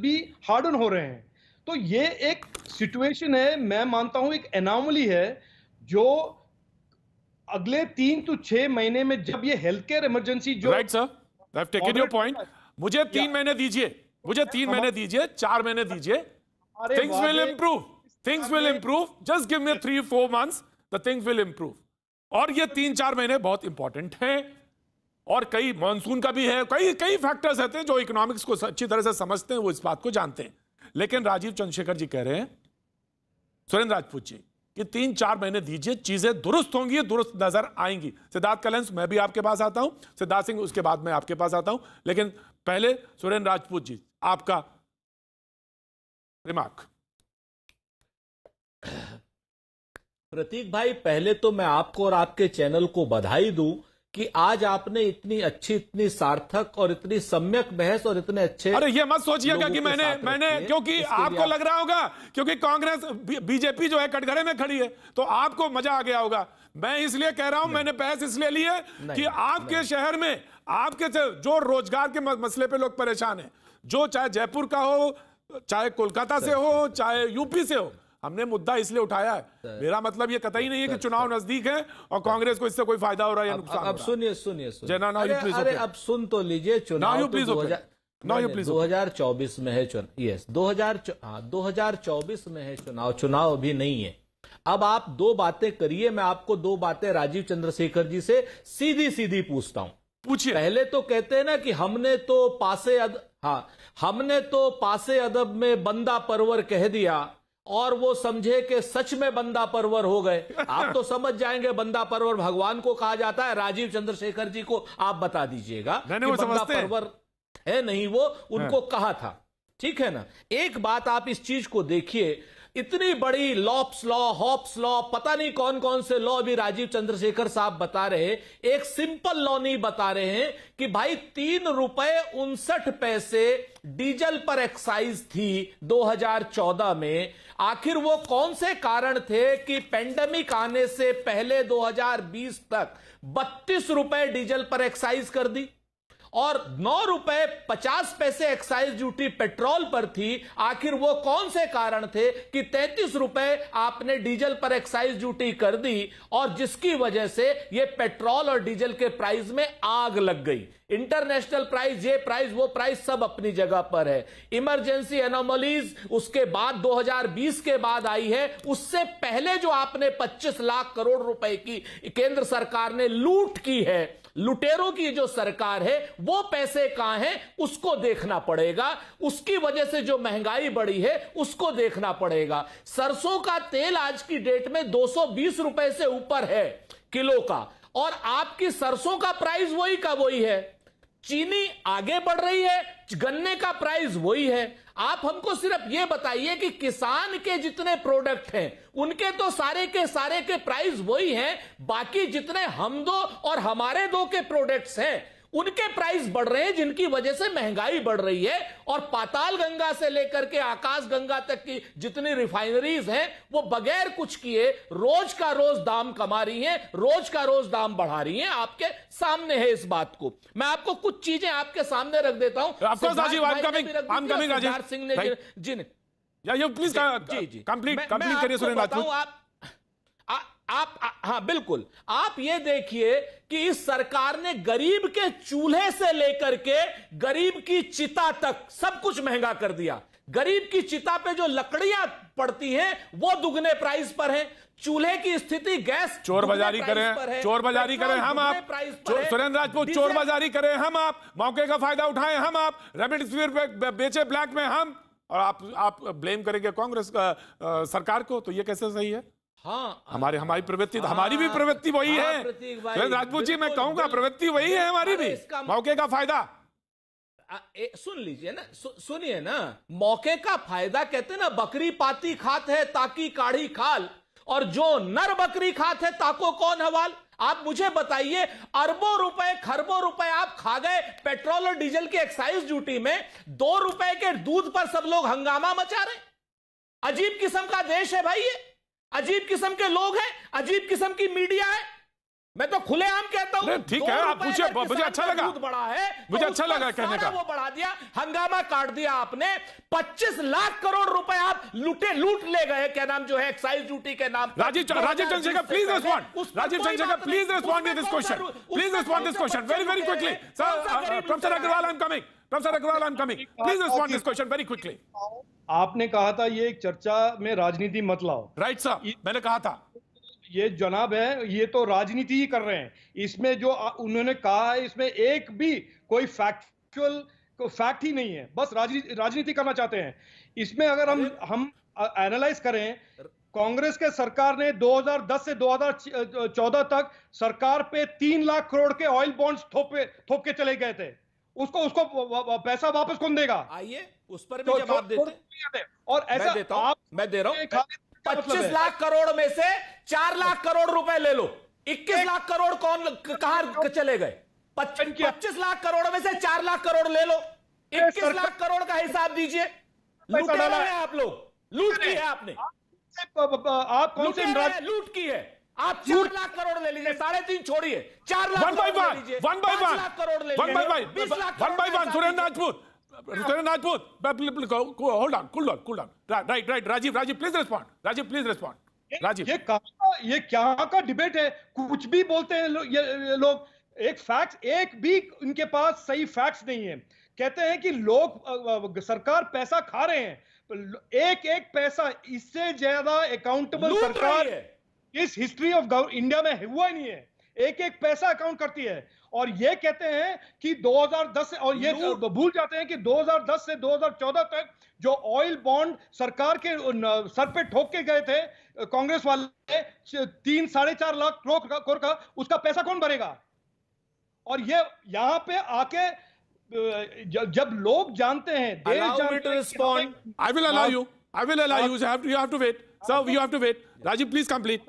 भी हार्डन हो रहे हैं। तो ये एक सिचुएशन है, मैं मानता हूं एक एनॉमली है, जो अगले 3 to 6 महीने में जब ये हेल्थ केयर इमरजेंसी जो right sir, I have taken your point. मुझे 3 महीने दीजिए, मुझे 3 महीने दीजिए, 4 महीने दीजिए। हमारे थिंग्स विल वादे improve, things will improve, just give me 3-4 months, the things will improve. और ये 3-4 महीने बहुत इंपॉर्टेंट हैं, और कई मॉनसून का भी है, कई कई फैक्टर्स रहते हैं जो इकोनॉमिक्स को अच्छी तरह से समझते हैं, वो इस बात को जानते हैं। लेकिन राजीव चंद्रशेखर जी कह रहे हैं, सुरेंद्र राजपूत जी, कि 3-4 महीने दीजिए, चीजें दुरुस्त होंगी, दुरुस्त नजर आएंगी। सिद्धार्थ कलेंस, मैं भी आपके पास आता हूं, सिद्धार्थ सिंह उसके बाद मैं आपके पास आता हूं, लेकिन पहले सुरेंद्र राजपूत जी, आपका रिमार्क। प्रतीक भाई, पहले तो मैं आपको और आपके चैनल को बधाई दूं कि आज आपने इतनी अच्छी, इतनी सार्थक और इतनी सम्यक बहस और इतने अच्छे, अरे ये मत सोचिएगा कि मैंने क्योंकि आपको लग रहा होगा क्योंकि कांग्रेस बीजेपी जो है कटघरे में खड़ी है तो आपको मजा आ गया होगा। मैं इसलिए कह रहा हूं, मैंने बहस इसलिए ली है कि आपके शहर में, आपके जो रोजगार के मसले पे लोग परेशान हैं, जो चाहे जयपुर का हो, चाहे कोलकाता से हो, चाहे यूपी से हो, हमने मुद्दा इसलिए उठाया है। मेरा मतलब ये कतई नहीं है कि चुनाव नजदीक है और कांग्रेस को इससे कोई फायदा हो रहा है या नुकसान हो रहा है। अब सुनिए सुनिए सुनिए, अरे अब सुन तो लीजिए। चुनाव तो 2024 में है, 2024 में है चुनाव, चुनाव अभी नहीं है। अब आप दो बातें करिए, मैं आपको दो बातें राजीव चंद्रशेखर जी से सीधी सीधी पूछता हूं। पूछिए। पहले तो कहते हैं ना कि हमने तो पासे अदब में बंदा परवर कह दिया और वो समझे कि सच में बंदा परवर हो गए। आप तो समझ जाएंगे बंदा परवर भगवान को कहा जाता है, राजीव चंद्रशेखर जी को आप बता दीजिएगा कि बंदा परवर है नहीं, वो उनको कहा था। ठीक है ना। एक बात आप इस चीज को देखिए, इतनी बड़ी लॉप्स लॉ, हॉप्स लॉ, पता नहीं कौन कौन से लॉ भी राजीव चंद्रशेखर साहब बता रहे हैं, एक सिंपल लॉ नहीं बता रहे हैं कि भाई 3 रुपए 59 पैसे डीजल पर एक्साइज थी 2014 में। आखिर वो कौन से कारण थे कि पेंडेमिक आने से पहले 2020 तक 32 रुपए डीजल पर एक्साइज कर दी और 9 रुपए 50 पैसे एक्साइज ड्यूटी पेट्रोल पर थी। आखिर वो कौन से कारण थे कि 33 रुपए आपने डीजल पर एक्साइज ड्यूटी कर दी और जिसकी वजह से ये पेट्रोल और डीजल के प्राइस में आग लग गई। इंटरनेशनल प्राइस, ये प्राइस, वो प्राइस सब अपनी जगह पर है। इमरजेंसी एनोमलीज उसके बाद 2020 के बाद आई है। उससे पहले जो आपने 25 लाख करोड़ रुपए की केंद्र सरकार ने लूट की है, लुटेरों की जो सरकार है, वो पैसे कहां हैं उसको देखना पड़ेगा। उसकी वजह से जो महंगाई बढ़ी है उसको देखना पड़ेगा। सरसों का तेल आज की डेट में 220 रुपए से ऊपर है किलो का, और आपकी सरसों का प्राइस वही का वही है। चीनी आगे बढ़ रही है, गन्ने का प्राइस वही है। आप हमको सिर्फ यह बताइए कि किसान के जितने प्रोडक्ट हैं उनके तो सारे के प्राइस वही हैं, बाकी जितने हम दो और हमारे दो के प्रोडक्ट्स हैं उनके प्राइस बढ़ रहे हैं, जिनकी वजह से महंगाई बढ़ रही है। और पाताल गंगा से लेकर के आकाश गंगा तक की जितनी रिफाइनरीज हैं वो बगैर कुछ किए रोज का रोज दाम कमा रही हैं, रोज का रोज दाम बढ़ा रही हैं। आपके सामने है इस बात को। मैं आपको कुछ चीजें आपके सामने रख देता हूं। सिद्धार्थ सिंह ने जिन प्लीज कंप्लीट करिए सुरेंद्र राजपूत। हाँ बिल्कुल, आप ये देखिए कि इस सरकार ने गरीब के चूल्हे से लेकर के गरीब की चिता तक सब कुछ महंगा कर दिया। गरीब की चिता पे जो लकड़ियां पड़ती हैं वो दुगने प्राइस पर हैं। चूल्हे की स्थिति, गैस चोर बाजारी करें, चोर बाजारी करें हम आप, सुरेंद्र राजपूत चोर बाजारी करें हम आप, मौके का फायदा उठाएं हम आप, रेमडेसिविर पे बेचे ब्लैक में हम, और आप ब्लेम करेंगे कांग्रेस सरकार को, तो ये कैसे सही है? हाँ, हमारी प्रवृत्ति, हमारी भी प्रवृत्ति वही है राजपूत जी, मैं कहूंगा प्रवृत्ति वही है हमारी भी, मौके का फायदा। सुन लीजिए ना, सुनिए ना, मौके का फायदा कहते ना, बकरी पाती खात है ताकि काढ़ी खाल, और जो नर बकरी खात है ताको कौन हवाल। आप मुझे बताइए, अरबों रुपए खरबों रुपए आप खा गए पेट्रोल और डीजल की एक्साइज ड्यूटी में, 2 रुपए के दूध पर सब लोग हंगामा मचा रहे। अजीब किस्म का देश है भाई ये, अजीब किस्म के लोग हैं, अजीब किस्म की मीडिया है। मैं तो खुलेआम कहता हूं। नहीं, ठीक है, आप पूछिए, मुझे अच्छा लगा। दूध बढ़ा है, मुझे तो अच्छा उस पर लगा कहने सारा का। वो बढ़ा दिया, हंगामा काट दिया आपने। 25 लाख करोड़ रुपए आप लूट ले गए, क्या नाम जो है एक्साइज ड्यूटी के नाम पर। Rajeev Chandrasekhar, please respond. उस पर राजीव कोई चंद्रशेखर, बात प्लीज नहीं। रिस्पॉन्ड टू उसमें दिस कौन सा क्वेश्चन। उसमें प्लीज रिस्पॉन्ड कौन दिस से क्वेश्चन बच्चे very लूटे quickly. हैं? कौन सा Sir, गरीब Professor लूटा है? Agarwal, I'm coming. Professor Agarwal, I'm coming. Please respond this question very quickly. आपने कहा था ये एक चर्चा में राजनीति मत लाओ। Right, sir. मैंने कहा था। ये जनाब है, ये तो राजनीति ही कर रहे हैं। इसमें जो उन्होंने कहा है, इसमें एक भी कोई फैक्ट ही नहीं है, बस राजनीति करना चाहते हैं। इसमें अगर हम एनालाइज करें, कांग्रेस के सरकार ने 2010 से 2014 तक सरकार पे 3 लाख करोड़ के ऑयल बॉन्ड्स थोप के चले गए थे। उसको पैसा वापस कौन देगा? आइए उस पर भी जवाब देते हैं। और ऐसा मैं दे रहा हूं। मतलब 25 लाख करोड़ में से 4 लाख करोड़ रुपए ले लो, 21 लाख करोड़ कहां चले गए? 25 लाख करोड़ में से 4 लाख करोड़ ले लो, 21 लाख करोड़ का हिसाब दीजिए। लूटे हैं आप लोग, लूट की है आपने। आप कौन से लूट की है आप? 4 लाख करोड़ ले लीजिए, 3.5 छोड़िए, 4 लाख One by करोड़ ले one, लीजिए, one by 5 one, lakh crore ले one by लीजिए, one, 20 lakh one by crore one. का Suren हिसाब Rajput, Suren Rajput. Hold on, cool down. Right. Rajiv, please respond. Rajiv, please respond. Rajiv. ये क्या का डिबेट है? कुछ भी बोलते हैं ये लोग। एक भी उनके पास सही फैक्ट्स नहीं है। कहते हैं कि लोग सरकार पैसा खा रहे हैं, एक पैसा इससे ज्यादा अकाउंटेबल सरकार इस हिस्ट्री ऑफ इंडिया में हुआ ही नहीं है। एक पैसा अकाउंट करती है, और ये कहते हैं कि 2010 से, और ये भूल जाते हैं कि 2010 से 2014 तक जो ऑयल बॉन्ड सरकार के सर पे ठोक के गए थे कांग्रेस वाले 3-4.5 लाख करोड़ का, उसका पैसा कौन भरेगा? और ये यहां पे आके जब लोग जानते हैं, देश जानते हैं। I will allow you. You have to wait. Sir, you have to wait. Rajiv, please complete.